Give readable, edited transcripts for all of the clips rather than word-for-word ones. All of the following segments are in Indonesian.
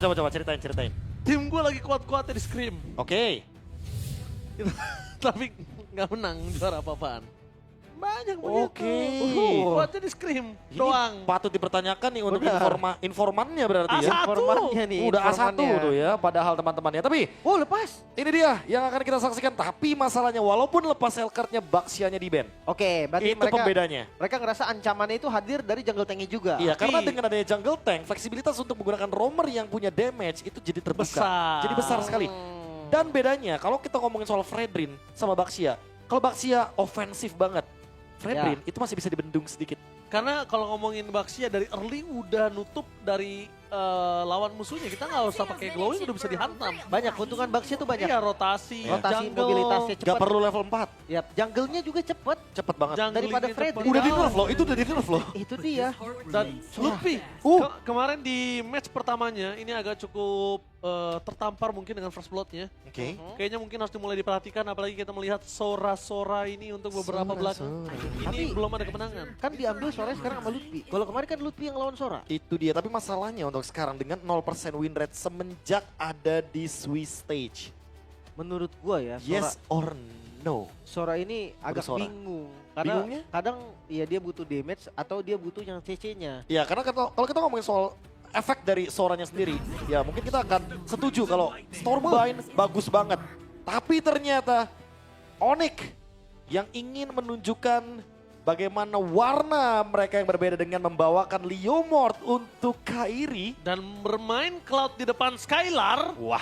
Coba ceritain. Tim gue lagi kuat-kuatnya di Scream. Oke. Tapi nggak menang juara apa-apaan. Banyak Oke. begitu. Kuatnya di Scream Ini doang. patut dipertanyakan nih untuk Udah. informannya berarti ya. A1. Informannya nih. Udah A1 informannya. tuh ya padahal teman-temannya. Tapi Oh lepas. ini dia yang akan kita saksikan. Tapi masalahnya walaupun lepas Hellcard-nya Baxianya di ban. Oke, berarti Itu pembedanya. mereka ngerasa ancamannya itu hadir dari jungle tanknya juga. Iya, Tapi- karena dengan adanya jungle tank, fleksibilitas untuk menggunakan roamer yang punya damage itu jadi terbuka. Besar. Jadi besar sekali. Dan bedanya, kalau kita ngomongin soal Fredrin sama Baxia, kalau Baxia ofensif banget, Fredrin itu masih bisa dibendung sedikit. Karena kalau ngomongin Baxia dari early udah nutup dari lawan musuhnya. Kita nggak usah pakai glowing udah bisa dihantam. Banyak keuntungan Baxia tuh banyak. Iya, rotasi, Rotasi jungle. mobilitasnya cepat. Gak perlu level 4, Yap, jungle-nya juga cepet. cepet banget. Jungle Daripada ini Fredrin. cepat. Udah di nerf loh, itu udah di nerf loh. Itu dia. Dan Luffy, kemarin di match pertamanya ini agak cukup tertampar mungkin dengan first blood-nya. Oke. Kayaknya mungkin harus dimulai diperhatikan apalagi kita melihat Sora ini untuk beberapa belakang. Ini Tapi- belum ada kemenangan. Kan diambil Sora sekarang sama Lutfi. Kalau kemarin kan Lutfi yang lawan Sora. Itu dia, tapi masalahnya untuk sekarang dengan 0% win rate semenjak ada di Swiss stage. Menurut gua ya, Yes or no? Sora ini agak Sora. bingung. Karena Bingungnya? kadang ya dia butuh damage atau dia butuh yang CC-nya. Ya karena kalau kita ngomongin soal efek dari Soranya sendiri, ya mungkin kita akan setuju kalau Stormbind bagus banget. Tapi ternyata Onyx yang ingin menunjukkan bagaimana warna mereka yang berbeda dengan membawakan Leomord untuk Kairi. Dan bermain Cloud di depan Skylar. Wow.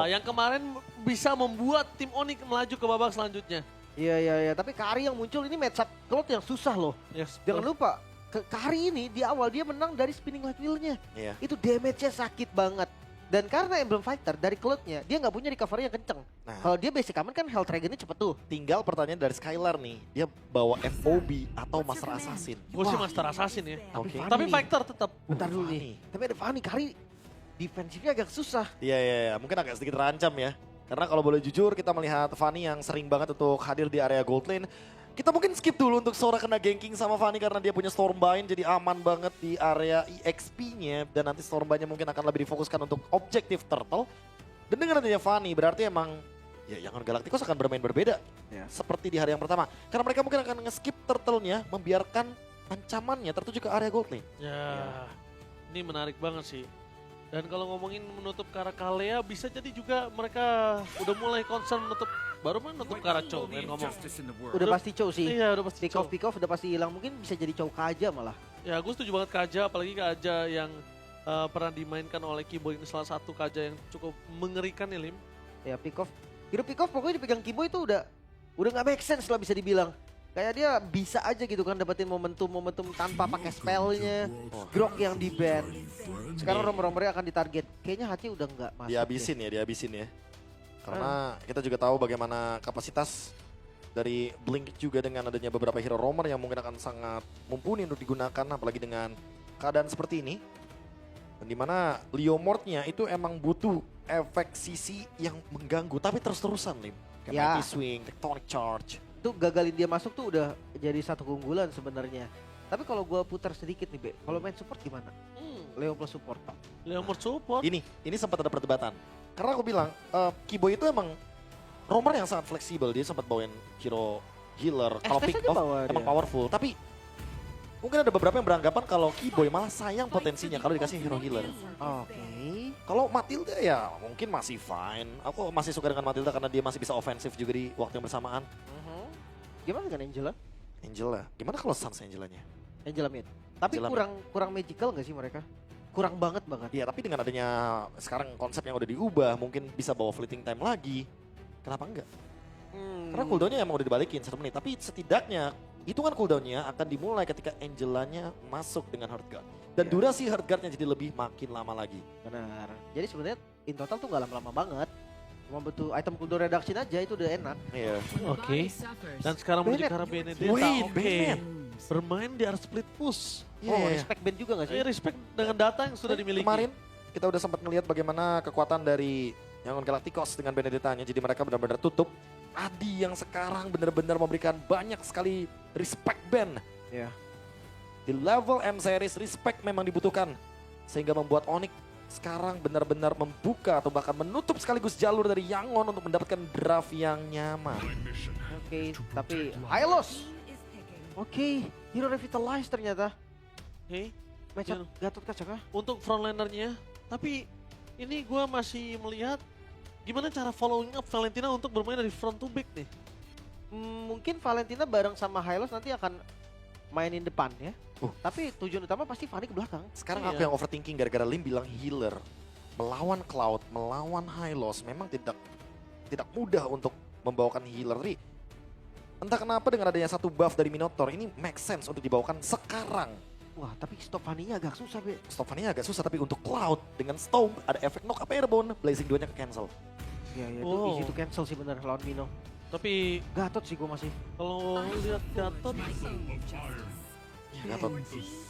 Wah, yang kemarin bisa membuat tim Onyx melaju ke babak selanjutnya. Iya. Tapi Kari yang muncul ini matchup Cloud yang susah loh. Yes, Jangan lupa, Kari ini di awal dia menang dari spinning light wheel-nya. Iya. Itu damage-nya sakit banget. Dan karena Emblem Fighter dari Cloud-nya, dia nggak punya recovery yang kenceng. Nah, Kalau dia basic command kan Health Dragon-nya cepet tuh. tinggal pertanyaan dari Skylar nih, dia bawa FOB atau Master Assassin. Gue sih Master Assassin ya. Oke. Tapi Fighter tetap. Bentar dulu Fanny. nih. Tapi ada Fanny, Kari defensifnya agak susah. Iya, mungkin agak sedikit terancam ya. Karena kalau boleh jujur kita melihat Fanny yang sering banget untuk hadir di area gold lane. Kita mungkin skip dulu untuk Sora kena ganking sama Fanny karena dia punya Stormbind jadi aman banget di area EXP-nya. Dan nanti Stormbindnya mungkin akan lebih difokuskan untuk objektif Turtle. Dan dengan adanya Fanny berarti emang ya Yangon Galacticos akan bermain berbeda. Ya. Seperti di hari yang pertama. Karena mereka mungkin akan nge-skip Turtle-nya membiarkan ancamannya tertuju ke area gold lane. Ya, ini menarik banget sih. Dan kalau ngomongin menutup Karakalea bisa jadi juga mereka udah mulai concern menutup, baru menutup Karacho kan ngomong. Udah pasti Chow sih. Iya udah pasti. Pick off udah pasti hilang. Mungkin bisa jadi Chow Kaja malah. Ya gue setuju banget Kaja, apalagi Kaja yang pernah dimainkan oleh Kibo ini salah satu Kaja yang cukup mengerikan ya Lim. Ya pick off. Hero pick off pokoknya dipegang Kibo itu udah nggak make sense lah bisa dibilang. Kayak dia bisa aja gitu kan dapetin momentum tanpa pakai spellnya. Grok yang di ban. Sekarang romer-romernya akan ditarget. Kayaknya hati udah nggak masuk. Dihabisin ya. Karena kita juga tahu bagaimana kapasitas dari Blink juga dengan adanya beberapa hero roamer yang mungkin akan sangat mumpuni untuk digunakan apalagi dengan keadaan seperti ini. Dan dimana Leomord-nya itu emang butuh efek sisi yang mengganggu tapi terus-terusan Lim. Kayak Ya. Mighty Swing, Tectonic Charge. Tuh gagalin dia masuk tuh udah jadi satu keunggulan sebenarnya. Tapi kalau gua putar sedikit nih, Be. Kalau main support gimana? Leo plus support. Leomord support. Ini sempat ada perdebatan. Karena aku bilang, Kibo itu emang roamer yang sangat fleksibel. Dia sempat bawain hero healer. Kalau Estes pick aja off bawa emang dia. powerful. Tapi mungkin ada beberapa yang beranggapan kalau Kiboy malah sayang potensinya kalau dikasih hero healer. Oke. Kalau Matilda ya mungkin masih fine. Aku masih suka dengan Matilda karena dia masih bisa ofensif juga di waktu yang bersamaan. Gimana dengan Angela? Angela, gimana kalau Sans Angelanya? Angela mid. Tapi Angela kurang magical nggak sih mereka? Kurang banget. Iya, tapi dengan adanya sekarang konsep yang udah diubah, mungkin bisa bawa fleeting time lagi. Kenapa enggak? Karena cooldownnya emang udah dibalikin 1 menit, tapi setidaknya hitungan cooldownnya akan dimulai ketika Angelanya masuk dengan Heartguard. Dan Iya. durasi Heartguardnya jadi lebih makin lama lagi. Benar. Jadi sebenarnya in total tuh nggak lama-lama banget. Cuma butuh item cooldown reduction aja itu udah enak. Iya. Oke. Dan sekarang menuju ke Bennett. arah Benedetta. Wait, Oke. Bennett. Bermain di arah split push. Oh, respect band juga nggak sih? Respect dengan data yang sudah dimiliki. Kemarin kita udah sempat ngelihat bagaimana kekuatan dari Yangon Galacticos dengan Benedettanya. Jadi mereka benar-benar tutup. Adi yang sekarang benar-benar memberikan banyak sekali respect band. Iya. Di level M series respect memang dibutuhkan. Sehingga membuat Onyx sekarang benar-benar membuka atau bahkan menutup sekaligus jalur dari Yangon untuk mendapatkan draft yang nyaman. Oke, tapi Hylos. Oke, Hero Revitalize ternyata. Oke, Matchup Gatot Kaca kah? untuk frontlinernya. Tapi ini gue masih melihat gimana cara following up Valentina untuk bermain dari front to back nih. Mungkin Valentina bareng sama Hylos nanti akan mainin depan ya. Tapi tujuan utama pasti Fanny ke belakang. Sekarang Iya. aku yang overthinking gara-gara Lim bilang healer. Melawan Cloud, melawan Hylos memang tidak mudah untuk membawakan healer. Tapi entah kenapa dengan adanya satu buff dari Minotaur ini make sense untuk dibawakan sekarang. Wah, tapi stop Fanny-nya agak susah, Be. Stoffannya agak susah tapi untuk Cloud dengan Storm ada efek knock up airborne, Blazing 2-nya ke cancel. Iya, itu Wow. easy to cancel sih bener lawan Mino. Tapi Gatot sih gue masih. kalau lihat Gatot, Gatot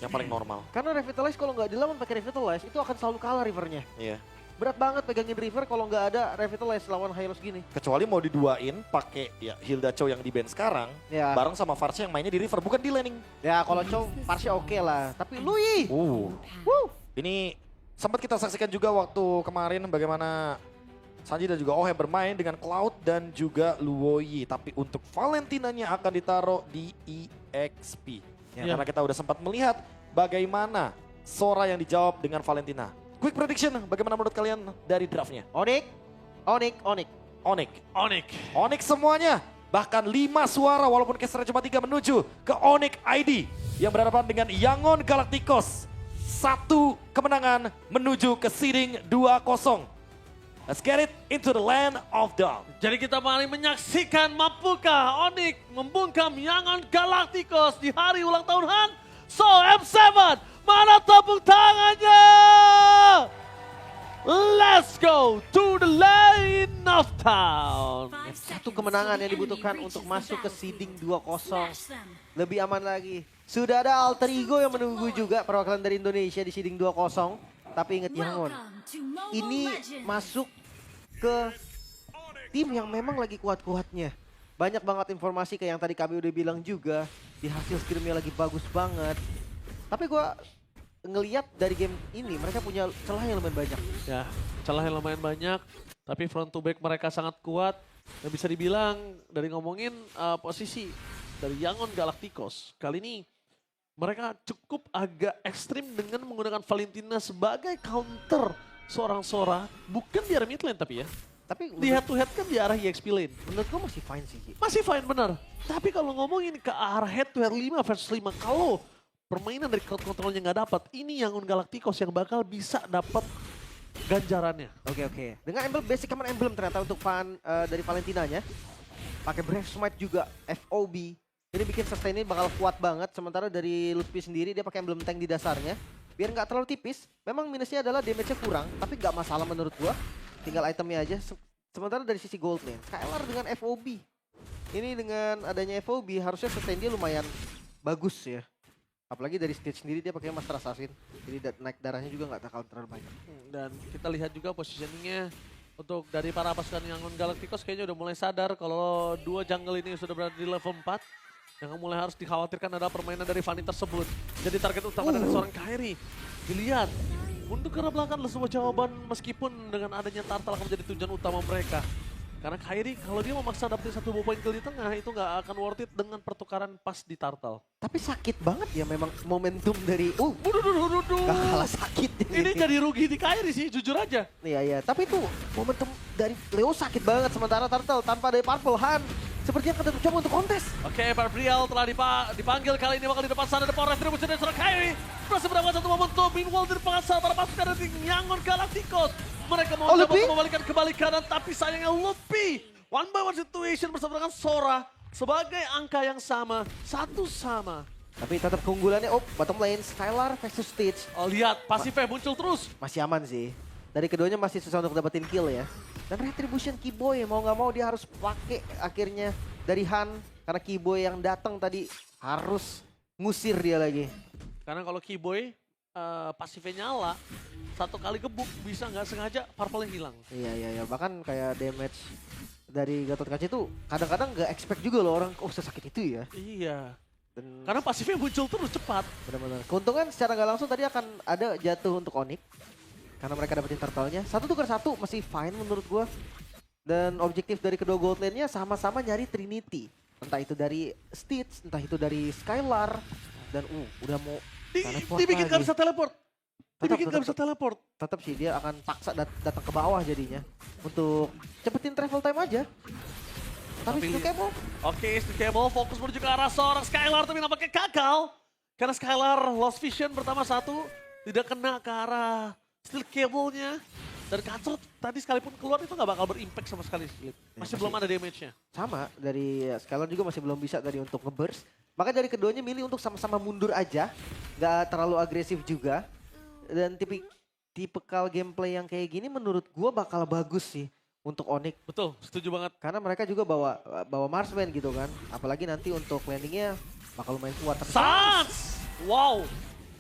yang paling normal. Karena Revitalize kalau nggak dilawan pakai Revitalize itu akan selalu kalah Rivernya. Iya. Berat banget pegangin River kalau nggak ada Revitalize lawan Hylos gini. Kecuali mau diduain pakai ya Hilda Cho yang di band sekarang Ya, bareng sama Varsha yang mainnya di river bukan di laning. ya kalau Chow Parsha oke lah. Tapi Lui, Woo. Ini sempat kita saksikan juga waktu kemarin bagaimana Sanji dan juga Ohe bermain dengan Cloud dan juga Luoyi. Tapi untuk Valentinanya akan ditaruh di EXP. Ya. Karena kita udah sempat melihat bagaimana Sora yang dijawab dengan Valentina. Quick prediction, bagaimana menurut kalian dari draftnya? Onyx. Onyx. Onyx. Semuanya. Bahkan 5 suara walaupun casternya cuma 3 menuju ke Onyx ID. Yang berhadapan dengan Yangon Galacticos. 1 kemenangan menuju ke seeding 2-0. Let's get it into the land of dawn. Jadi kita mari menyaksikan mampukah Onyx membungkam Yangon Galacticos di hari ulang tahun Han. So M7, mana tepuk tangannya? Let's go to the lane of town. Satu kemenangan yang dibutuhkan untuk masuk ke seeding 2-0. Lebih aman lagi. Sudah ada alter ego yang menunggu juga perwakilan dari Indonesia di seeding 2-0. Tapi ingat Yangon, ini masuk ke tim yang memang lagi kuat-kuatnya. Banyak banget informasi kayak yang tadi kami udah bilang juga. Di hasil skrimnya lagi bagus banget. Tapi gua ngeliat dari game ini mereka punya celah yang lumayan banyak. Ya, celah yang lumayan banyak, tapi front to back mereka sangat kuat. Dan bisa dibilang dari ngomongin posisi dari Yangon Galacticos, kali ini mereka cukup agak ekstrim dengan menggunakan Valentina sebagai counter seorang Sora. Bukan di arah mid lane tapi ya. Tapi Di head to head kan di arah EXP lane. menurut gua masih fine sih. Ki. Masih fine benar. Tapi kalau ngomongin ke arah head to head 5 versus 5, kalau permainan dari crowd controlnya nggak dapat, ini Yangon Galacticos yang bakal bisa dapat ganjarannya. Oke. Dengan emblem basic command emblem ternyata untuk dari Valentinanya. Pakai Brave Smite juga FOB. Ini bikin sustain ini bakal kuat banget. Sementara dari Lutfi sendiri dia pakai emblem tank di dasarnya. Biar nggak terlalu tipis. Memang minusnya adalah damage-nya kurang, tapi nggak masalah menurut gua. Tinggal itemnya aja. Sementara dari sisi gold lane, Skylar dengan FOB. Ini dengan adanya FOB harusnya sustain dia lumayan bagus ya. Apalagi dari stage sendiri dia pakai Master Assassin. Jadi naik darahnya juga nggak bakal terlalu banyak. Dan kita lihat juga positioningnya untuk dari para pasukan Yangon Galacticos kayaknya udah mulai sadar kalau dua jungle ini sudah berada di level 4. Yang mulai harus dikhawatirkan adalah permainan dari Fanny tersebut. Jadi target utama dari seorang Kairi. Dilihat, untuk ke belakang adalah sebuah jawaban meskipun dengan adanya Turtle akan menjadi tujuan utama mereka. Karena Kairi kalau dia memaksa dapetin satu poin kill di tengah itu nggak akan worth it dengan pertukaran pas di Turtle. Tapi sakit banget ya memang momentum dari Duh. gak kalah sakit. Ini jadi rugi di Kairi sih, jujur aja. Iya. Tapi itu momentum dari Leo sakit banget. Sementara Turtle tanpa dari Purple Han sepertinya akan mencoba untuk kontes. Oke, Barbriel telah dipanggil kali ini bakal di depan sana ada power retribution dari seorang Kairi. Berhasil mendapatkan satu momentum, meanwhile dari pengasal para pasukan dari Yangon Galacticos. Mereka mau coba untuk membalikan kembali kanan, tapi sayangnya Luffy. One by one situation bersama dengan Sora. Sebagai angka yang sama, satu sama. Tapi tetap keunggulannya, bottom lane, Skylar versus Stitch. Oh lihat, pasifnya muncul terus. Masih aman sih. Dari keduanya masih susah untuk dapetin kill ya. Dan Retribution Keyboy mau nggak mau dia harus pakai akhirnya dari Han. Karena Keyboy yang datang tadi harus ngusir dia lagi. Karena kalau Keyboy pasifnya nyala, satu kali gebuk bisa nggak sengaja purple-nya hilang. Iya. Bahkan kayak damage dari Gatot Kaca itu kadang-kadang nggak expect juga loh orang, sesakit itu ya. Iya. Dan Karena pasifnya muncul terus cepat. benar-benar. Keuntungan secara nggak langsung tadi akan ada jatuh untuk Onyx. karena mereka dapetin turtle-nya. 1-1 masih fine menurut gue. Dan objektif dari kedua gold lane-nya sama-sama nyari Trinity. Entah itu dari Stitch, entah itu dari Skylar. Dan udah mau teleport Dibikin lagi. gak bisa teleport. Dibikin gak bisa teleport. Tetap sih dia akan paksa datang ke bawah jadinya. Untuk cepetin travel time aja. Tapi Tapi- itu Cable. Oke, Steve Cable fokus menuju ke arah seorang Skylar tapi nampaknya gagal. Karena Skylar lost vision pertama satu. Tidak kena ke arah Steel Cable-nya. Dan Kansot tadi sekalipun keluar itu gak bakal berimpact sama sekali. Masih belum ada damage-nya. Sama, dari Skylar juga masih belum bisa tadi untuk nge-burst. Maka dari keduanya milih untuk sama-sama mundur aja. Gak terlalu agresif juga. Dan tipikal gameplay yang kayak gini menurut gua bakal bagus sih untuk Onyx. Betul, setuju banget. Karena mereka juga bawa marksman gitu kan. Apalagi nanti untuk landingnya bakal lumayan kuat. Tapi Sans! Wow!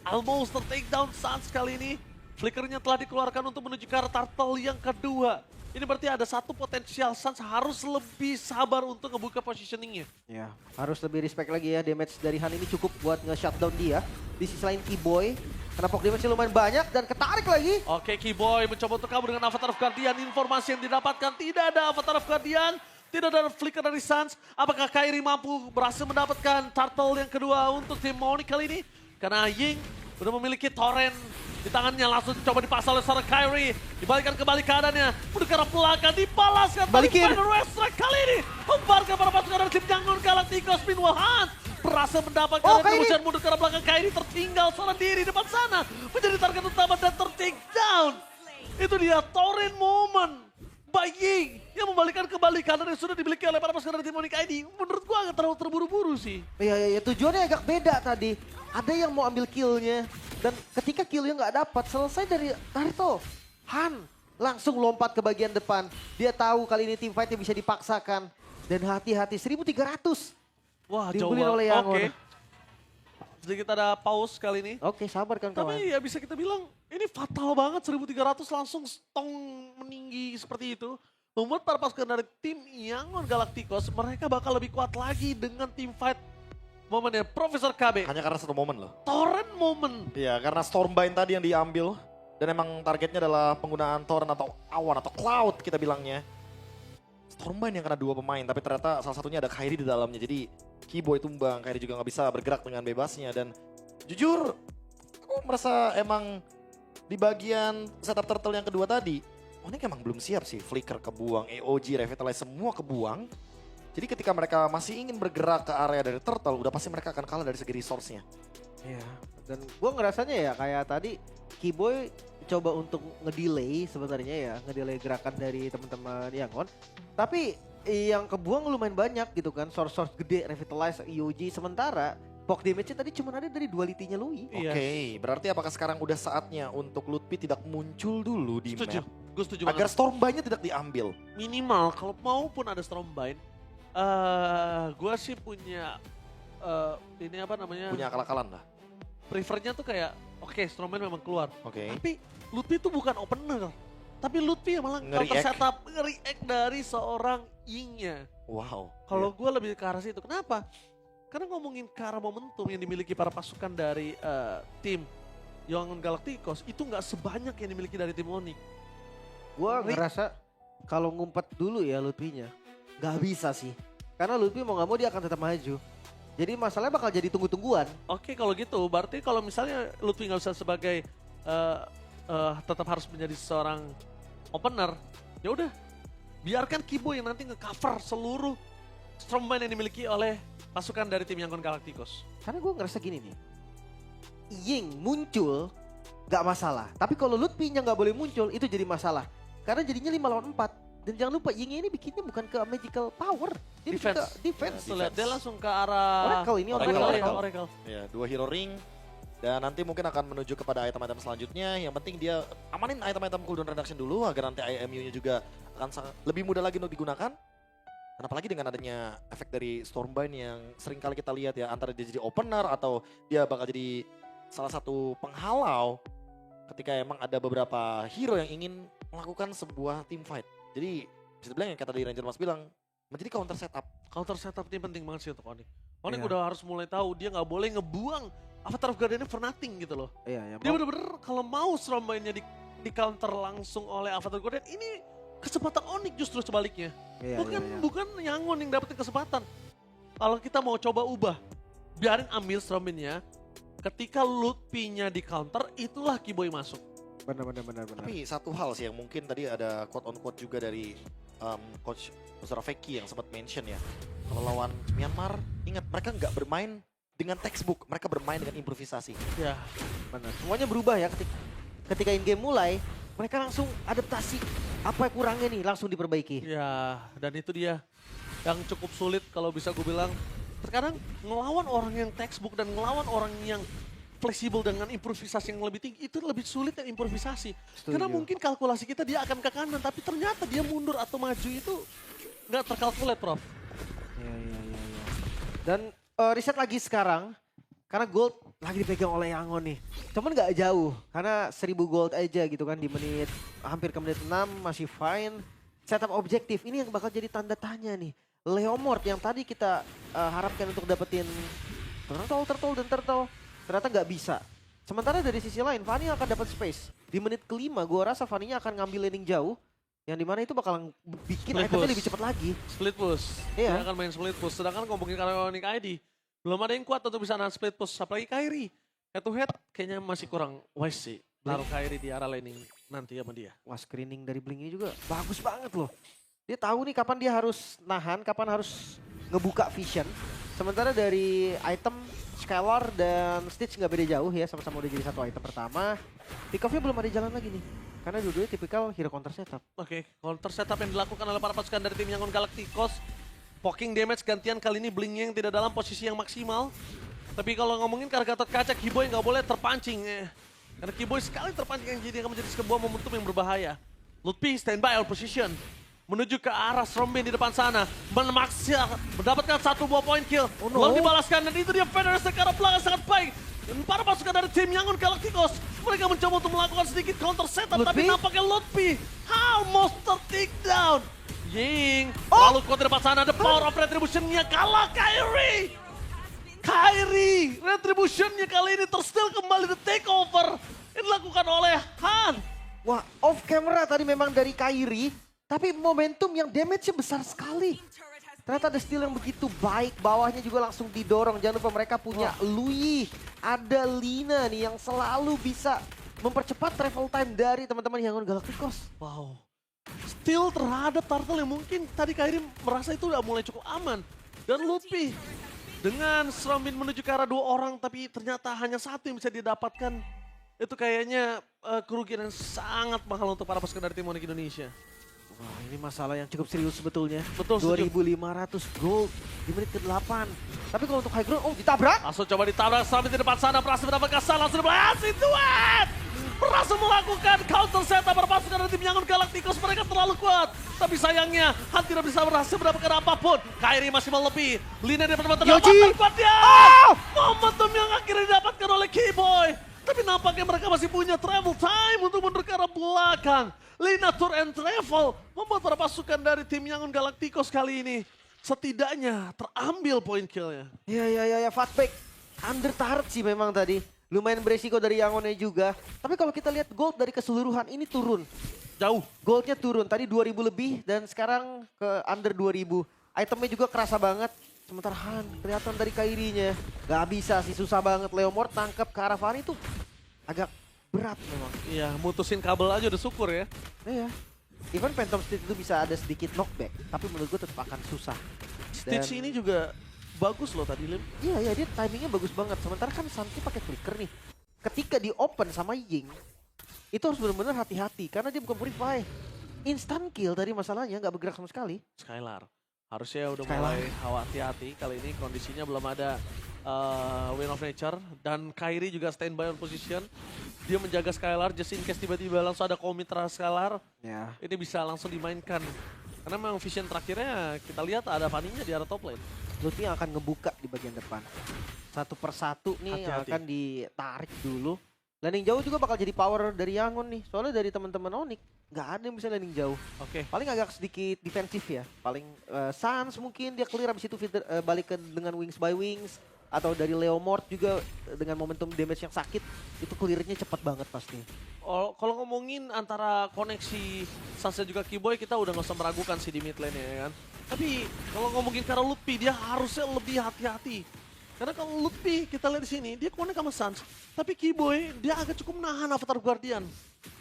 Almost take down Sans kali ini. Flickernya telah dikeluarkan untuk menuju ke arah turtle yang kedua. Ini berarti ada satu potensial Sans harus lebih sabar untuk ngebuka positioningnya. ya, harus lebih respect lagi ya. Damage dari Han ini cukup buat nge-shutdown dia. Di sisi lain Keyboy. Karena pok damage lumayan banyak dan ketarik lagi. Oke, Keyboy mencoba untuk kabur dengan Avatar of Guardian. Informasi yang didapatkan tidak ada Avatar of Guardian. Tidak ada flicker dari Sans. Apakah Kairi mampu berhasil mendapatkan turtle yang kedua untuk tim Onyx kali ini? Karena Ying udah memiliki torrent di tangannya, langsung coba dipaksa oleh seorang Kairi. Dibalikan kembali keadaannya, menuju ke arah belakang, dibalaskan. Balikin. Westrak kali ini membarkan para pasukan dari tim Yangon Galacticos. Meanwhile Hans berhasil mendapatkan Oh, Kairi. revolution mundur ke arah belakang. Kairi tertinggal seorang diri depan sana, menjadi target utama dan ter-take down. Itu dia torrent moment by Ying yang membalikan kembali keadaan yang sudah dimiliki oleh para pasukan dari tim Onyx ID. Menurut gua agak terlalu terburu-buru sih. Ya, tujuannya agak beda tadi. Ada yang mau ambil killnya. Dan ketika killnya nggak dapat, selesai dari Naruto. Han langsung lompat ke bagian depan. Dia tahu kali ini team fight-nya bisa dipaksakan. Dan hati-hati, 1.300. Wah, jauh Diunggulin banget. oleh Yangon. Oke. Sedikit ada pause kali ini. Oke, sabar kan kawan. Tapi ya bisa kita bilang ini fatal banget 1.300 langsung stong meninggi seperti itu. Membuat para pasukan dari tim Yangon Galacticos mereka bakal lebih kuat lagi dengan tim fight momennya Profesor KB. Hanya karena satu momen loh. Torrent moment. Iya, karena Stormbind tadi yang diambil. Dan emang targetnya adalah penggunaan torrent atau awan atau cloud kita bilangnya. Stormbind yang kena dua pemain, tapi ternyata salah satunya ada Kairi di dalamnya. Jadi Keyboy tumbang, Kairi juga nggak bisa bergerak dengan bebasnya. Dan jujur, aku merasa emang di bagian setup turtle yang kedua tadi, Onyx emang belum siap sih. Flicker kebuang, AOG, Revitalize semua kebuang. Jadi ketika mereka masih ingin bergerak ke area dari turtle, udah pasti mereka akan kalah dari segi resource-nya. Iya. Dan gue ngerasanya ya kayak tadi Keyboy coba untuk ngedelay sebenarnya ya. Ngedelay gerakan dari teman-teman Yangon. Tapi yang kebuang lumayan banyak gitu kan. Source-source gede, Revitalize, EOG. Sementara poke damage-nya tadi cuma ada dari duality-nya Lui. Iya. Oke, berarti apakah sekarang udah saatnya untuk Lutfi tidak muncul dulu di Setuju. map? Gue setuju Agar banget. Stormbind-nya tidak diambil. Minimal kalau maupun ada Stormbind. Gue sih punya ini apa namanya? Punya akal-akalan lah. Prefernya tuh kayak oke, Stormbind memang keluar. Oke. Tapi Lutfi itu bukan opener. Tapi Lutfi yang malah counter Nge-react. setup, nge-react dari seorang Ying-nya. Wow. Kalau gue lebih ke arah situ. Kenapa? Karena ngomongin ke arah momentum yang dimiliki para pasukan dari tim Yangon Galacticos itu nggak sebanyak yang dimiliki dari tim Onyx. Gue ngerasa kalau ngumpet dulu ya Lutfi-nya. Gak bisa sih. Karena Lutfi mau gak mau dia akan tetap maju. Jadi masalahnya bakal jadi tunggu-tungguan. Oke, kalau gitu berarti kalau misalnya Lutfi nggak bisa sebagai tetap harus menjadi seorang opener, ya udah biarkan Kibo yang nanti nge-cover seluruh Stormbind yang dimiliki oleh pasukan dari tim Yangon Galacticos. Karena gue ngerasa gini nih. Ying muncul gak masalah. Tapi kalau Lutfi-nya gak boleh muncul itu jadi masalah. Karena jadinya 5 lawan 4. Dan jangan lupa Ying ini bikinnya bukan ke magical power. Dia bikin ke defense. Tuh lihat, dia langsung ke arah Oracle ini Oracle, Oracle. Oracle. Ya, 2 hero ring. Dan nanti mungkin akan menuju kepada item-item selanjutnya. Yang penting dia amanin item-item cooldown reduction dulu agar nanti IMU-nya juga akan lebih mudah lagi untuk digunakan. Dan apalagi dengan adanya efek dari Stormbind yang sering kali kita lihat ya, antara dia jadi opener atau dia bakal jadi salah satu penghalau ketika emang ada beberapa hero yang ingin melakukan sebuah team fight. Jadi bisa dibilang yang kata dari Ranger Mas bilang, menjadi counter setup. Counter setup ini penting banget sih untuk Onyx. Onyx Iya. udah harus mulai tahu dia nggak boleh ngebuang Avatar of Guardian for nothing gitu loh. Iya, ya. Dia bener-bener kalau mau Stormbind-nya di counter langsung oleh Avatar Golden. Ini kesempatan Onyx justru sebaliknya. Iya, Bukan Yangon yang dapetin kesempatan. Kalau kita mau coba ubah, biarin ambil Strombinnya. Ketika Lutfi-nya di counter, itulah Kiboy masuk. Benar. Tapi satu hal sih yang mungkin tadi ada quote on quote juga dari coach Nusra Feki yang sempat mention ya. Kalau lawan Myanmar, ingat mereka nggak bermain dengan textbook, mereka bermain dengan improvisasi. Ya, Benar. Semuanya berubah ya ketika in game mulai, mereka langsung adaptasi. Apa yang kurangnya nih langsung diperbaiki. ya, dan itu dia yang cukup sulit kalau bisa gue bilang. Terkadang ngelawan orang yang textbook dan ngelawan orang yang fleksibel dengan improvisasi yang lebih tinggi, itu lebih sulit yang improvisasi. Setuju. Karena mungkin kalkulasi kita dia akan ke kanan, tapi ternyata dia mundur atau maju itu nggak terkalkulat, Prof. Iya. Dan riset lagi sekarang, karena gold lagi dipegang oleh Yangon nih. Cuman nggak jauh, karena 1000 gold aja gitu kan di menit, hampir ke menit 6 masih fine. Setup objektif, ini yang bakal jadi tanda tanya nih. Leomord yang tadi kita harapkan untuk dapetin turtle, ternyata nggak bisa. Sementara dari sisi lain, Fanny akan dapat space. Di menit kelima, gua rasa Fanny akan ngambil laning jauh. Yang dimana itu bakalan bikin Split itemnya push. lebih cepat lagi. Split push. Iya. Dia akan main split push. Sedangkan ngomongin Onyx ID, belum ada yang kuat untuk bisa nahan split push. Apalagi Kairi. Head to head kayaknya masih kurang wise sih. Taruh Kairi di arah laning nanti sama dia. Wah, screening dari Blink ini juga bagus banget loh. Dia tahu nih kapan dia harus nahan, kapan harus ngebuka vision. Sementara dari item Scalar dan Stitch nggak beda jauh ya, sama-sama udah jadi satu item pertama. Pick off-nya belum ada jalan lagi nih. Karena dua-duanya tipikal hero counter setup. Oke, counter setup yang dilakukan oleh para pasukan dari tim Yangon Galacticos. Poking damage gantian kali ini Blink yang tidak dalam posisi yang maksimal. Tapi kalau ngomongin Kargatot kaca, Kiboy nggak boleh terpancing. Karena Kiboy sekali terpancing yang jadi akan menjadi sebuah momentum yang berbahaya. Lutfi standby on position. Menuju ke arah Strombin di depan sana. Mendapatkan satu buah point kill. Oh no. Lalu dibalaskan dan itu dia Federasi ke arah belakang sangat baik. Dan para pasukan dari tim Yangon Galacticos, mereka mencoba untuk melakukan sedikit counter setup. Tapi Lutfi? nampaknya Lutfi almost take down. Ying, lalu kuat di depan sana, the power of retribution-nya kalah Kairi. Retribution-nya kali ini tersteal kembali the takeover. Yang dilakukan oleh Han. Wah, off camera tadi memang dari Kairi. Tapi momentum yang damage-nya besar sekali. Ternyata ada steal yang begitu baik. Bawahnya juga langsung didorong. Jangan lupa mereka punya Lui. Ada Lina nih yang selalu bisa mempercepat travel time dari teman-teman Yangon Galacticos. Wow. Steal terhadap turtle yang mungkin tadi Kairi merasa itu udah mulai cukup aman. Dan Lutfi dengan Strombin menuju ke arah dua orang tapi ternyata hanya satu yang bisa didapatkan. Itu kayaknya kerugian yang sangat mahal untuk para pasukan dari tim Onyx Indonesia. Wah, ini masalah yang cukup serius sebetulnya. Betul, setuju. 2.500 gold di menit ke-8. Tapi kalau untuk high ground, oh ditabrak. Langsung coba ditabrak Strombin di depan sana, berhasil mendapatkan salah, langsung berhasil duet! Berhasil melakukan counter setup para pasukan dari tim Yangon Galacticos, mereka terlalu kuat. Tapi sayangnya, Han tidak bisa berhasil mendapatkan apapun. Kairi masih melebihi. Lina di depan Yoji! tempatnya. Momentum yang akhirnya didapatkan oleh Kiboy. Tapi nampaknya mereka masih punya travel time untuk mundur ke arah belakang. Lina Tour and Travel membuat para pasukan dari tim Yangon Galacticos kali ini setidaknya terambil poin killnya. Ya, Fatback. Under turret sih memang tadi. Lumayan beresiko dari Yangonnya juga. Tapi kalau kita lihat gold dari keseluruhan ini turun. Jauh. Goldnya turun, tadi 2000 lebih dan sekarang ke under 2000. Itemnya juga kerasa banget. Sementara Han, kelihatan dari Kairinya. Gak bisa sih, susah banget. Leomord tangkap ke arah Fanny tuh agak berat memang. Iya, mutusin kabel aja udah syukur ya. Iya. Even Phantom Stitch itu bisa ada sedikit knockback, tapi menurut gue tetap akan susah. Stitch ini juga bagus loh tadi, Lim. Iya, dia timingnya bagus banget. Sementara kan Santi pakai flicker nih. Ketika di open sama Ying, itu harus benar-benar hati-hati karena dia bukan purify. Instant kill tadi masalahnya, nggak bergerak sama sekali. Skylar. Harusnya udah Skylar. mulai hati-hati. Kali ini kondisinya belum ada Wind of Nature. Dan Kairi juga standby on position. Dia menjaga Skylar just in case tiba-tiba langsung ada komitra Skylar. Ya. Ini bisa langsung dimainkan. Karena memang vision terakhirnya kita lihat ada Fanny-nya di arah top lane. Lutfi akan ngebuka di bagian depan. Satu persatu nih yang Hati-hati. akan ditarik dulu. Landing jauh juga bakal jadi power dari Yangon nih. Soalnya dari teman-teman Onyx nggak ada yang bisa landing jauh. Oke. Paling agak sedikit defensif ya. Paling Sans mungkin dia clear abis itu balik ke dengan Wings by Wings. atau dari Leomord juga dengan momentum damage yang sakit, itu clear-nya cepat banget pasti. Kalau ngomongin antara koneksi Sansa juga Keyboy, kita udah gak usah meragukan sih di mid lane ya kan. Tapi kalau ngomongin Karena Lutfi, dia harusnya lebih hati-hati. Karena kalau Lutfi kita lihat di sini, dia connect sama Sans. Tapi Keyboy, dia agak cukup nahan Avatar Guardian.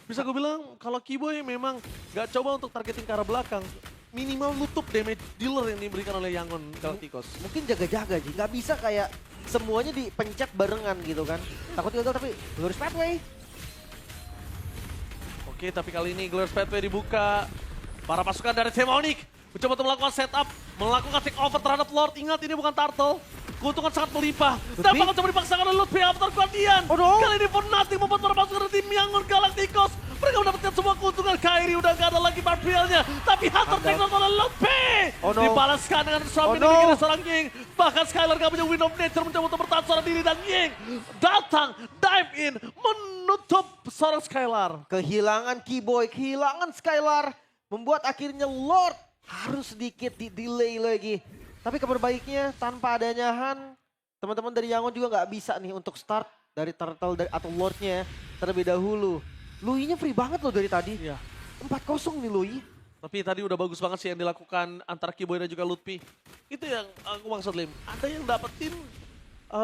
Bisa gue bilang kalau Keyboy memang gak coba untuk targeting ke arah belakang. Minimal nutup damage dealer yang diberikan oleh Yangon Galacticos. Mungkin jaga-jaga sih, nggak bisa kayak semuanya dipencet barengan gitu kan. Takut gagal tapi Glorious Pathway. Oke, tapi kali ini Glorious Pathway dibuka. Para pasukan dari tim Onyx mencoba untuk melakukan setup, melakukan take over terhadap Lord. Ingat ini bukan turtle. Keuntungan sangat melimpah. Dan bakal coba dipaksakan oleh Lutfi Avatar Guardian. Oh no. Kali ini for nothing membuat para pasukan dari tim Yangon Galacticos. Mereka mendapatkan semua keuntungan. Kairi udah gak ada lagi Barbielnya. Tapi Hunter take down oleh Lutfi. Oh no. Dibalaskan dengan Swami Oh no. demikian seorang Ying. Bahkan Skylar gak punya Wind of Nature mencoba untuk bertahan seorang diri. Dan Ying datang, dive in, menutup seorang Skylar. Kehilangan Keyboy, kehilangan Skylar, membuat akhirnya Lord harus sedikit di-delay lagi. Tapi kabar baiknya tanpa adanya Han, teman-teman dari Yangon juga nggak bisa nih untuk start dari Turtle atau Lordnya terlebih dahulu. Lui-nya free banget loh dari tadi. Iya. 4-0 nih Lui. Tapi tadi udah bagus banget sih yang dilakukan antara Keyboy dan juga Lutfi. Itu yang aku maksud Lim. Ada yang dapetin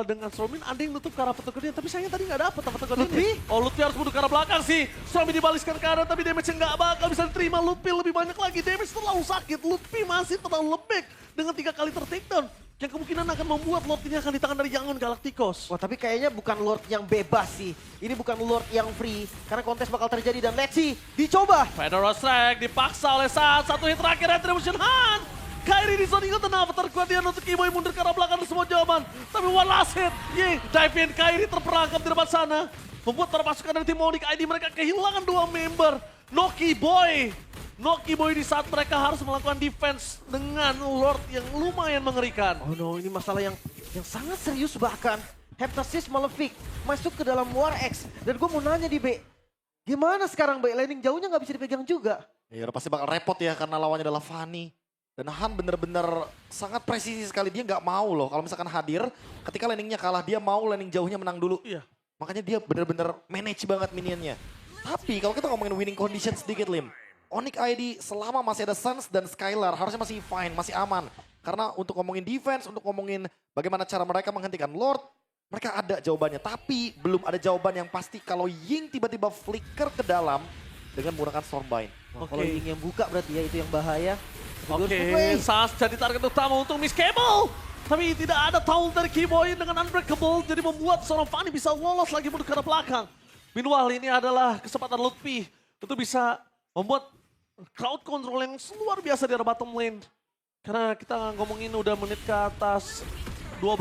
dengan Stromin, ada yang nutup ke arah Avatar Guardian. Tapi sayangnya tadi nggak dapet Avatar Guardian. Lutfi? Oh, Lutfi harus mundur ke arah belakang sih. Stromin dibaliskan ke kanan tapi damage-nya nggak bakal bisa diterima. Lutfi lebih banyak lagi. Damage terlalu sakit. Lutfi masih terlalu lembek dengan 3 kali tertakedown. Yang kemungkinan akan membuat Lord ini akan di tangan dari Yangon Galacticos. Wah tapi kayaknya bukan Lord yang bebas sih. Ini bukan Lord yang free. Karena kontes bakal terjadi dan let's see. Dicoba. Federal Strike dipaksa oleh saat satu hit terakhir Retribution Han. Kairi di zone ingat dan Avatar Guardian untuk Keyboy mundur ke arah belakang dan semua jawaban. Tapi one last hit. Ying, dive in. Kairi terperangkap di depan sana. Membuat para pasukan dari tim Onyx ID mereka kehilangan 2 member. No Keyboy. No Keyboy di saat mereka harus melakukan defense dengan Lord yang lumayan mengerikan. Oh no, ini masalah yang sangat serius bahkan. Heptasis Malefic masuk ke dalam War X. Dan gue mau nanya di B, gimana sekarang B? Landing jauhnya nggak bisa dipegang juga. Ya udah pasti bakal repot ya karena lawannya adalah Fanny. Dan Han bener-bener sangat presisi sekali, dia nggak mau loh kalau misalkan hadir ketika landingnya kalah, dia mau landing jauhnya menang dulu. Iya. Makanya dia bener-bener manage banget minionnya. Tapi kalau kita ngomongin winning condition sedikit Lim, Onyx ID selama masih ada Suns dan Skylar harusnya masih fine, masih aman. Karena untuk ngomongin defense, untuk ngomongin bagaimana cara mereka menghentikan Lord, mereka ada jawabannya. Tapi belum ada jawaban yang pasti kalau Ying tiba-tiba flicker ke dalam dengan menggunakan Stormbind. Wah, kalau Ying yang buka berarti ya itu yang bahaya. Oke, Sas jadi target utama untuk Miss Cable. Tapi tidak ada taul dari Keyboy dengan Unbreakable. Jadi membuat seorang Fanny bisa lolos lagi mundur ke arah belakang. Meanwhile ini adalah kesempatan Lutfi untuk bisa membuat crowd control yang luar biasa di arah bottom lane. Karena kita ngomongin udah menit ke atas 12,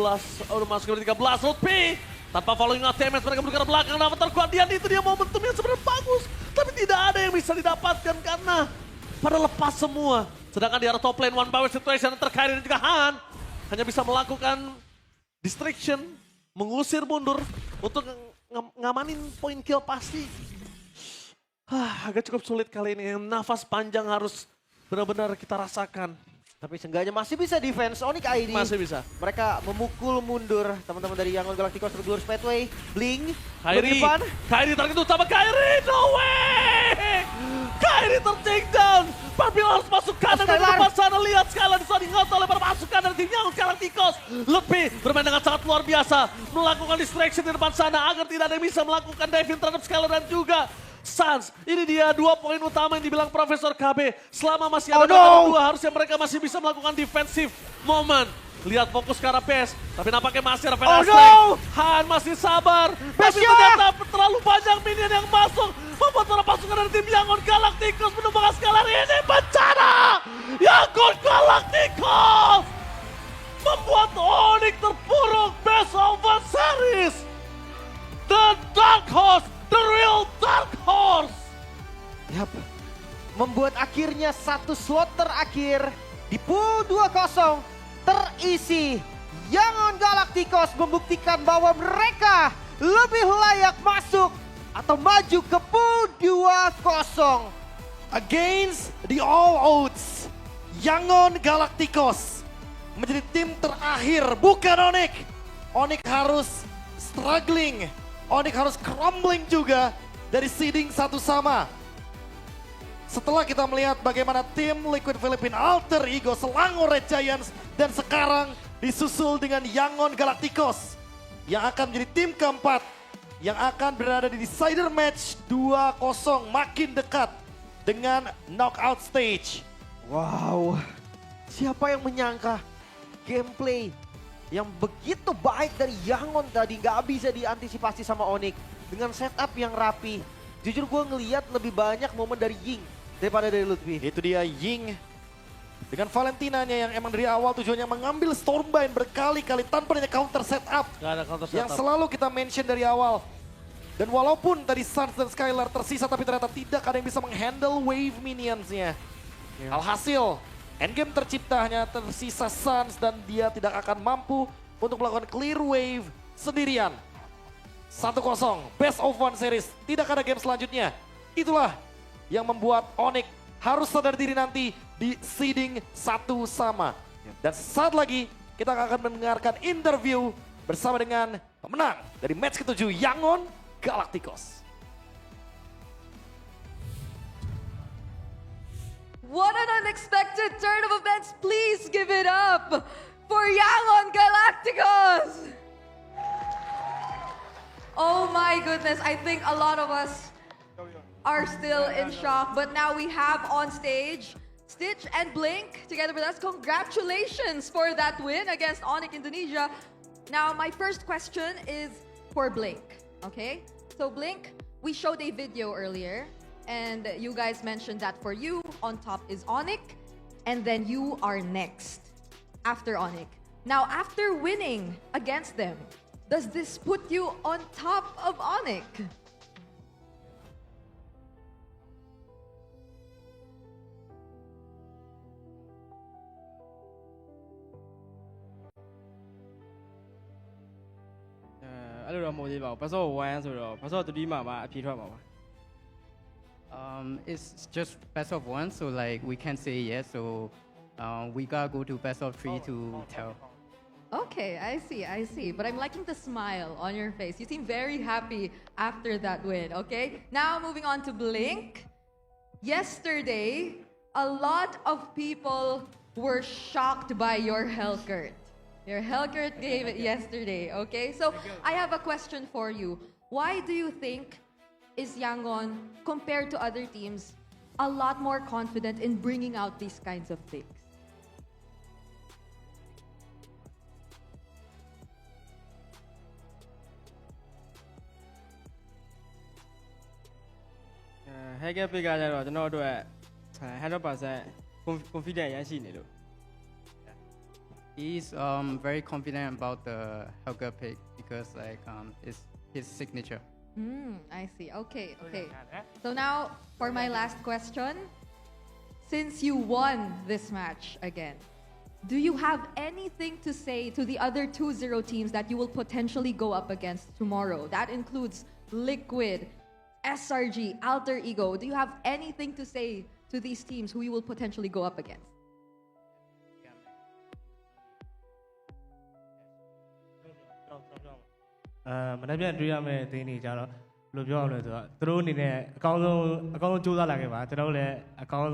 udah masuk ke 13. Lutfi tanpa following up damage mereka mundur ke arah belakang. Nah, Avatar Guardian itu dia momentum yang sebenarnya bagus. Tapi tidak ada yang bisa didapatkan karena pada lepas semua. Sedangkan di arah top lane one power situation terkait dan juga Han hanya bisa melakukan distraction, mengusir mundur untuk ngamanin point kill pasti. Agak cukup sulit kali ini. Nafas panjang harus benar-benar kita rasakan. Tapi seenggaknya masih bisa defense Onyx ID. Masih bisa. Mereka memukul mundur teman-teman dari Yangon Galacticos terus Glorious Pathway. Blink. Kairi, Kairi target utama Kairi, no way! Kairi ter-take down. Barbil harus masuk kanan dari depan sana. Lihat Skylar disadingat oleh para pasukan dari tim Yangon Galacticos. Lutfi bermain dengan sangat luar biasa. Melakukan distraction di depan sana agar tidak ada yang bisa melakukan diving terhadap Skylar dan juga Suns. Ini dia 2 poin utama yang dibilang Profesor KB. Selama masih ada dua harusnya mereka masih bisa melakukan defensive moment. Lihat fokus ke arah PES. Tapi nampaknya masih ada Federal Strike. Han masih sabar. Tapi ternyata terlalu banyak minion yang masuk. Membuat para pasukan dari tim Yangon Galacticos menumbangkan Skylar ini bencana. Yangon Galacticos membuat Onyx terpuruk best of one series. The Dark Horse, the real Dark Horse. Yap. Membuat akhirnya satu slot terakhir di pool 2-0 terisi. Yangon Galacticos membuktikan bahwa mereka lebih layak masuk atau maju ke pool 2-0. Against the all odds, Yangon Galacticos menjadi tim terakhir, bukan Onyx, Onyx harus struggling. Onyx harus crumbling juga dari seeding satu sama. Setelah kita melihat bagaimana tim Liquid Philippine Alter Ego, Selangor Red Giants, dan sekarang disusul dengan Yangon Galacticos yang akan menjadi tim keempat yang akan berada di decider match 2-0 makin dekat dengan knockout stage. Wow, siapa yang menyangka gameplay yang begitu baik dari Yangon tadi nggak bisa diantisipasi sama Onyx dengan setup yang rapi. Jujur gue ngelihat lebih banyak momen dari Ying daripada dari Lutfi. Itu dia Ying dengan Valentinanya yang emang dari awal tujuannya mengambil Stormbind berkali-kali tanpa adanya counter setup. Gak ada counter Yang setup. selalu kita mention dari awal. Dan walaupun tadi Suns dan Skylar tersisa tapi ternyata tidak ada yang bisa menghandle wave minionsnya. Alhasil endgame tercipta hanya tersisa Suns dan dia tidak akan mampu untuk melakukan clear wave sendirian. 1-0 best of one series, tidak ada game selanjutnya. Itulah yang membuat Onyx harus sadar diri nanti di seeding satu sama. Dan saat lagi kita akan mendengarkan interview bersama dengan pemenang dari match ke-7 Yangon Galacticos. What an unexpected turn of events. Please give it up for Yangon Galacticos. Oh my goodness, I think a lot of us are still in shock, but now we have on stage Stitch and Blink together with us. Congratulations for that win against Onyx Indonesia. Now, my first question is for Blink, okay? So Blink, we showed a video earlier, and you guys mentioned that for you, on top is Onyx, and then you are next after Onyx. Now, after winning against them, does this put you on top of Onyx? It's just best of one, so like we can't say yes, so we gotta go to best of three to tell. Okay, I see. But I'm liking the smile on your face. You seem very happy after that win, okay? Now moving on to Blink. Yesterday, a lot of people were shocked by your Hellcurt. Your Hellcurt gave it yesterday, okay? So I have a question for you. Why do you think is Yangon, compared to other teams, a lot more confident in bringing out these kinds of picks? Hacker pick ကတော့ကျွန်တော်တို့အတွက်100% confident ရရှိနေလို့ He's very confident about the Helga pick because like it's his signature. I see. Okay. So now for my last question. Since you won this match again, do you have anything to say to the other 2-0 teams that you will potentially go up against tomorrow? That includes Liquid, SRG, Alter Ego. Do you have anything to say to these teams who you will potentially go up against? ။မနေ့ပြန်တွေ့ရမယ့်အသင်းတွေကြတော့ဘယ်လိုပြောရမလဲဆိုတော့သူတို့အနေနဲ့အကောင်းဆုံးကြိုးစားလာခဲ့ပါကျွန်တော်တို့လည်းအကောင်း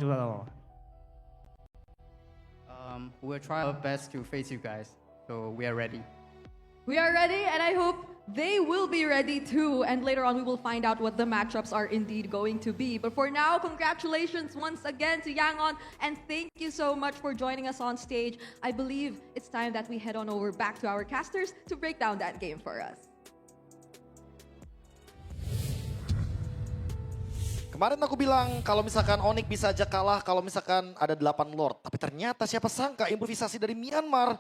ကြိုးစားတော့ပါ We'll try our best to face you guys, so we are ready. We are ready, and I hope they will be ready too. And later on, we will find out what the matchups are indeed going to be. But for now, congratulations once again to Yangon, and thank you so much for joining us on stage. I believe it's time that we head on over back to our casters to break down that game for us. Kemarin aku bilang kalau misalkan Onyx bisa aja kalah kalau misalkan ada 8 Lord. Tapi ternyata siapa sangka improvisasi dari Myanmar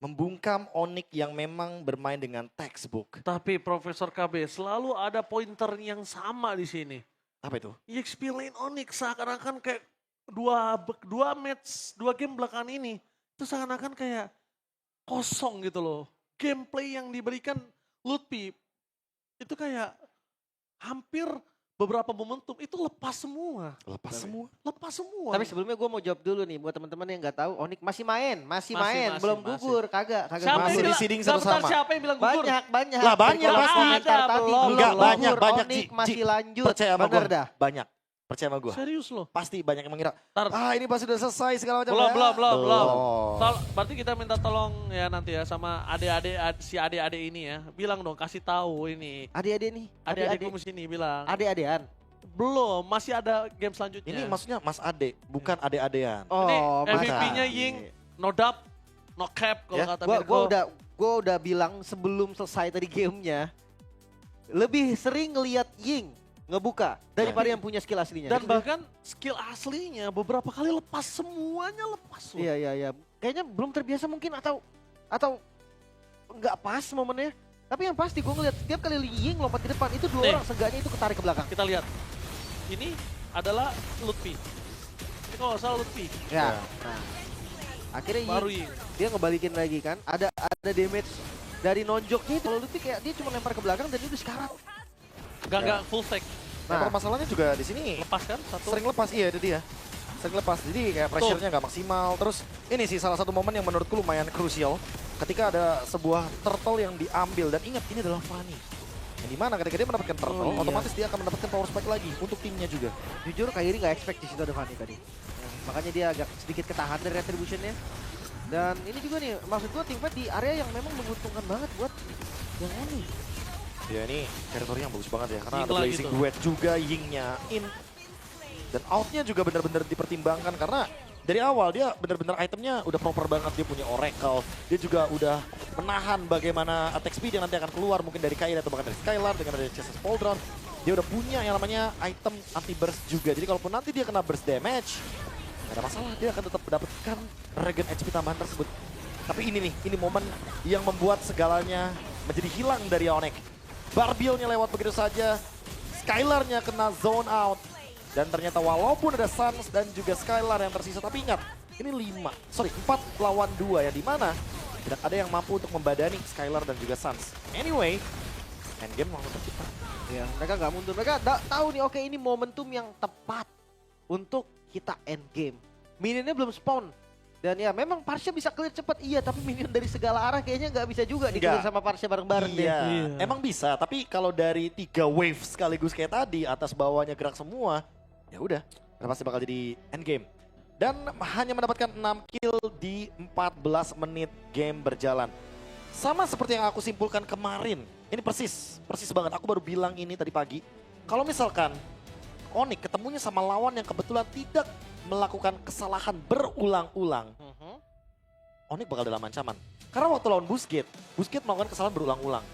membungkam Onyx yang memang bermain dengan textbook. Tapi Profesor KB selalu ada pointer yang sama di sini. Apa itu? EXP lane Onyx seakan-akan kayak dua game belakangan ini itu seakan-akan kayak kosong gitu loh. Gameplay yang diberikan Lutfi itu kayak hampir beberapa momentum itu lepas semua. Lepas semua. Lepas semua. Tapi sebelumnya gue mau jawab dulu nih buat teman-teman yang nggak tahu, Onyx masih main, Masih, belum masih. gugur, kagak siapa masih yang di bilang, seeding nggak, bentar, sama-sama. siapa yang bilang gugur? banyak. Lah, banyak, Kalau pasti. komentar tadi Belum. Enggak, belum banyak, gugur, banyak, Onyx Ci. masih lanjut. Percaya sama Bener gue. dah. Banyak. Percaya sama gue. Serius loh. Pasti banyak yang mengira. Ntar, Ini pasti udah selesai segala macam. belum, ya. belum. Berarti kita minta tolong ya nanti ya sama adik-adik ini ya. Bilang dong, kasih tahu ini. Adik-adik nih, Adik-adikku sini bilang. adik-adikan. Belum, masih ada game selanjutnya. Ini maksudnya Mas Ade, bukan ade-adean. Ini Oh, MVP-nya bukan. Ying, no dub, no cap kalau Ya, kata Gua Mirko. udah bilang sebelum selesai tadi gamenya, lebih sering ngelihat Ying ngebuka daripada yang punya skill aslinya. Dan bahkan skill aslinya beberapa kali lepas, semuanya lepas loh. Iya. Kayaknya belum terbiasa mungkin atau nggak pas momennya. Tapi yang pasti gue ngeliat setiap kali Ying lompat ke depan itu dua Nih. orang seenggaknya itu ketarik ke belakang. Kita lihat. Ini adalah Lutfi. Ini kalau nggak salah Lutfi. Ya. Nah, akhirnya Baru Ying Ying. dia ngebalikin lagi kan. Ada damage dari nonjoknya itu. Kalau Lutfi kayak dia cuma lempar ke belakang dan dia udah sekarat. Nggak full stack. Nah, Nah, masalahnya juga di sini Lepas kan satu. sering lepas, iya itu dia. Sering lepas, jadi kayak pressure-nya nggak maksimal. Terus ini sih salah satu momen yang menurutku lumayan krusial ketika ada sebuah turtle yang diambil. Dan ingat, ini adalah Fanny. Yang dimana ketika dia mendapatkan turtle, Oh, iya. otomatis dia akan mendapatkan power spike lagi untuk timnya juga. jujur Kairi nggak expect di situ ada Fanny tadi. Makanya dia agak sedikit ketahan dari retribution-nya. Dan ini juga nih, maksud gue teamfight di area yang memang menguntungkan banget buat yang ini. Ya ini teritori yang bagus banget ya, karena Ying ada lagi blazing tuh. duet juga, Yingnya in. Dan outnya juga benar-benar dipertimbangkan karena dari awal dia benar-benar itemnya udah proper banget. Dia punya Oracle, dia juga udah menahan bagaimana attack speed yang nanti akan keluar mungkin dari Kairi atau bahkan dari Skylar dengan dari Chassis Pauldron. Dia udah punya yang namanya item anti burst juga, jadi kalaupun nanti dia kena burst damage, gak ada masalah, dia akan tetap mendapatkan regen HP tambahan tersebut. Tapi ini nih, ini momen yang membuat segalanya menjadi hilang dari Onyx. Barbilnya lewat begitu saja, Skylarnya kena zone out. Dan ternyata walaupun ada Suns dan juga Skylar yang tersisa, tapi ingat, ini 4 lawan 2 ya, dimana tidak ada yang mampu untuk membadani Skylar dan juga Suns. Anyway, endgame langsung tercipta. Ya, mereka nggak mundur. Mereka tahu nih, oke ini momentum yang tepat untuk kita end game. Minionnya belum spawn. Dan ya memang Parsha bisa clear cepat, iya. Tapi minion dari segala arah kayaknya nggak bisa juga di-clear Nggak. sama Parsha bareng-bareng deh. Iya, Iya. emang bisa. Tapi kalau dari 3 wave sekaligus kayak tadi, atas bawahnya gerak semua, ya udah, pasti bakal jadi endgame. Dan hanya mendapatkan 6 kill di 14 menit game berjalan. Sama seperti yang aku simpulkan kemarin. Ini persis banget. Aku baru bilang ini tadi pagi. Kalau misalkan Onyx ketemunya sama lawan yang kebetulan tidak melakukan kesalahan berulang-ulang, Onyx bakal dalam ancaman. Karena waktu lawan Busquets melakukan kesalahan berulang-ulang.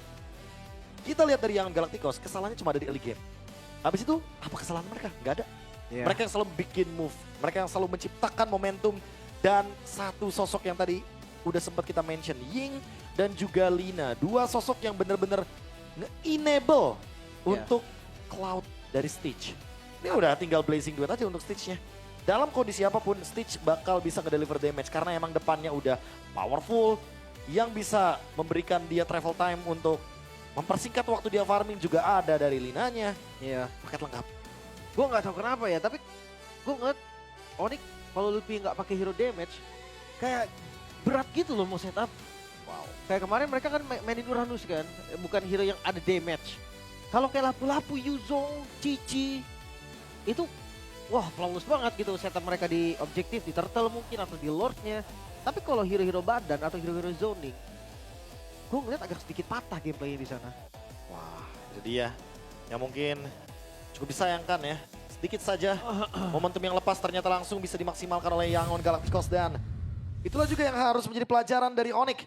Kita lihat dari Yangon Galacticos, kesalahannya cuma ada di early game. Habis itu, apa kesalahan mereka? Nggak ada. Iya. Mereka yang selalu bikin move, mereka yang selalu menciptakan momentum. Dan satu sosok yang tadi udah sempat kita mention, Ying dan juga Lina. Dua sosok yang bener-bener nge-enable untuk Cloud dari Stitch. Ini udah tinggal blazing duet aja untuk Stitch-nya. Dalam kondisi apapun, Stitch bakal bisa nge-deliver damage karena emang depannya udah powerful, yang bisa memberikan dia travel time untuk mempersingkat waktu dia farming juga ada dari Linanya. Iya. Paket lengkap. Gue nggak tahu kenapa ya, tapi gue ngeliat Onyx kalau Luffy nggak pakai hero damage, kayak berat gitu loh mau setup. Wow. Kayak kemarin mereka kan mainin Uranus kan, bukan hero yang ada damage. Kalau kayak lapu-lapu, Yuzong, Cici, itu wah flawless banget gitu setup mereka di objektif, di turtle mungkin atau di lordnya. Tapi kalau hero-hero badan atau hero-hero zoning, gue ngeliat agak sedikit patah gameplaynya di sana. Wah, itu dia yang mungkin cukup disayangkan ya. Sedikit saja momentum yang lepas ternyata langsung bisa dimaksimalkan oleh Yangon Galacticos, dan itulah juga yang harus menjadi pelajaran dari Onyx.